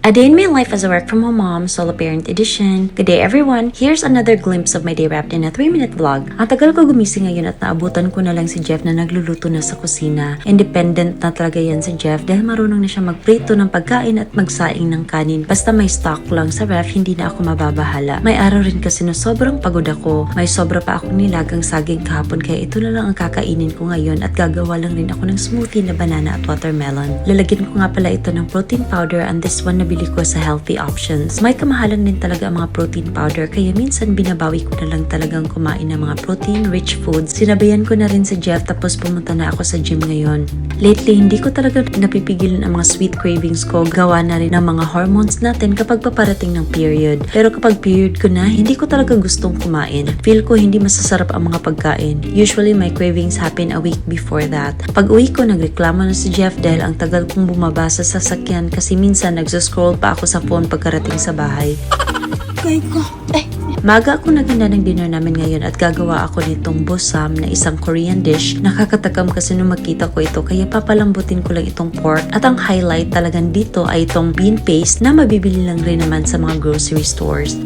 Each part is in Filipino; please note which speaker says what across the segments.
Speaker 1: A Day in My Life as a Work From Home Mom, Solo Parent Edition. Good day everyone! Here's another glimpse of my day wrapped in a 3-minute vlog. Ang tagal ko gumising ngayon at naabutan ko na lang si Jeff na nagluluto na sa kusina. Independent na talaga yan si Jeff dahil marunong na siya magprito ng pagkain at magsaing ng kanin. Basta may stock lang sa ref, hindi na ako mababahala. May araw rin kasi na sobrang pagod ako. May sobra pa akong nilagang saging kahapon kaya ito na lang ang kakainin ko ngayon at gagawa lang rin ako ng smoothie na banana at watermelon. Lalagyan ko nga pala ito ng protein powder and this one nabili ko sa Healthy Options. May kamahalan din talaga ang mga protein powder kaya minsan binabawi ko na lang talagang kumain ng mga protein-rich foods. Sinabayan ko na rin si Jeff tapos pumunta na ako sa gym ngayon. Lately, hindi ko talaga napipigilan ang mga sweet cravings ko. Gawa na rin ng mga hormones natin kapag paparating ng period. Pero kapag period ko na, hindi ko talaga gustong kumain. Feel ko hindi masasarap ang mga pagkain. Usually, my cravings happen a week before that. Pag uwi ko, nagreklamo na si Jeff dahil ang tagal kong bumaba sa sasakyan kasi minsan nagsascroll pa ako sa phone pagkarating sa bahay. Maga ako naghanda ng dinner namin ngayon at gagawa ako nitong bosam na isang Korean dish. Nakakatakam kasi nung makita ko ito kaya papalambutin ko lang itong pork. At ang highlight talagang dito ay itong bean paste na mabibili lang rin naman sa mga grocery stores.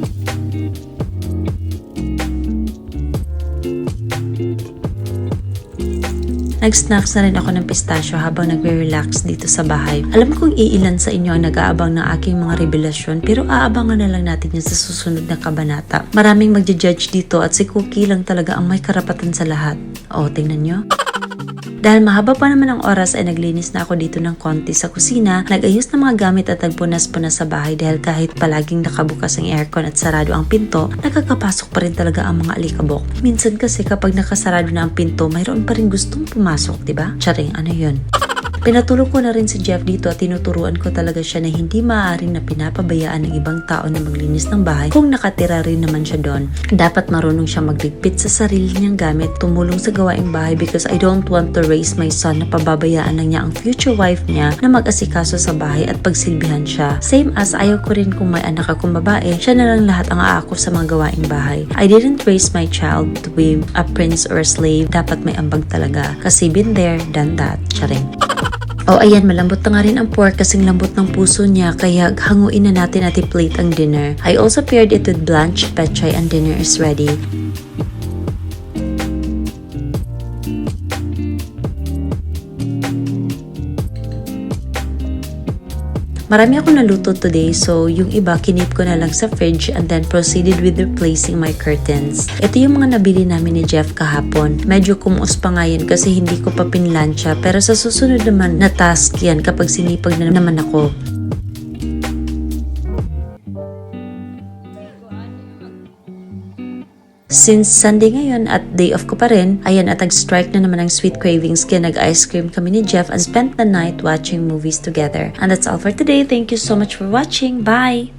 Speaker 1: Nag-snacks na rin ako ng pistachio habang nagre-relax dito sa bahay. Alam kong iilan sa inyo ang nag-aabang ng aking mga revelasyon pero aabangan na lang natin yan sa susunod na kabanata. Maraming magja-judge dito at si Cookie lang talaga ang may karapatan sa lahat. O, tingnan nyo. Dahil mahaba pa naman ang oras ay naglinis na ako dito ng konti sa kusina, nag-ayos ng mga gamit at nagpunas-punas sa bahay dahil kahit palaging nakabukas ang aircon at sarado ang pinto, nakakapasok pa rin talaga ang mga alikabok. Minsan kasi kapag nakasarado na ang pinto, mayroon pa rin gustong pumasok, diba? Charing, ano yun? Pinatulong ko na rin si Jeff dito at tinuturuan ko talaga siya na hindi maaaring na pinapabayaan ng ibang tao na maglinis ng bahay kung nakatira rin naman siya doon. Dapat marunong siya magligpit sa sarili niyang gamit, tumulong sa gawaing bahay because I don't want to raise my son na pababayaan na niya ang future wife niya na mag-asikaso sa bahay at pagsilbihan siya. Same as ayaw ko rin kung may anak akong babae, siya na lang lahat ang aako sa mga gawaing bahay. I didn't raise my child to be a prince or a slave. Dapat may ambag talaga. Kasi been there, done that. Charing. Oh, ayan, malambot na nga rin ang pork kasing lambot ng puso niya kaya hanguin na natin at i-plate ang dinner. I also paired it with blanched pechay and dinner is ready. Marami akong naluto today so yung iba kinip ko na lang sa fridge and then proceeded with replacing my curtains. Ito yung mga nabili namin ni Jeff kahapon. Medyo kumuos pa nga yan kasi hindi ko pa pinlansya pero sa susunod naman na task yan kapag sinipag na naman ako. Since Sunday ngayon at day off ko pa rin, ayan at nag-strike na naman ang sweet cravings kaya nag-ice cream kami ni Jeff and spent the night watching movies together. And that's all for today. Thank you so much for watching. Bye!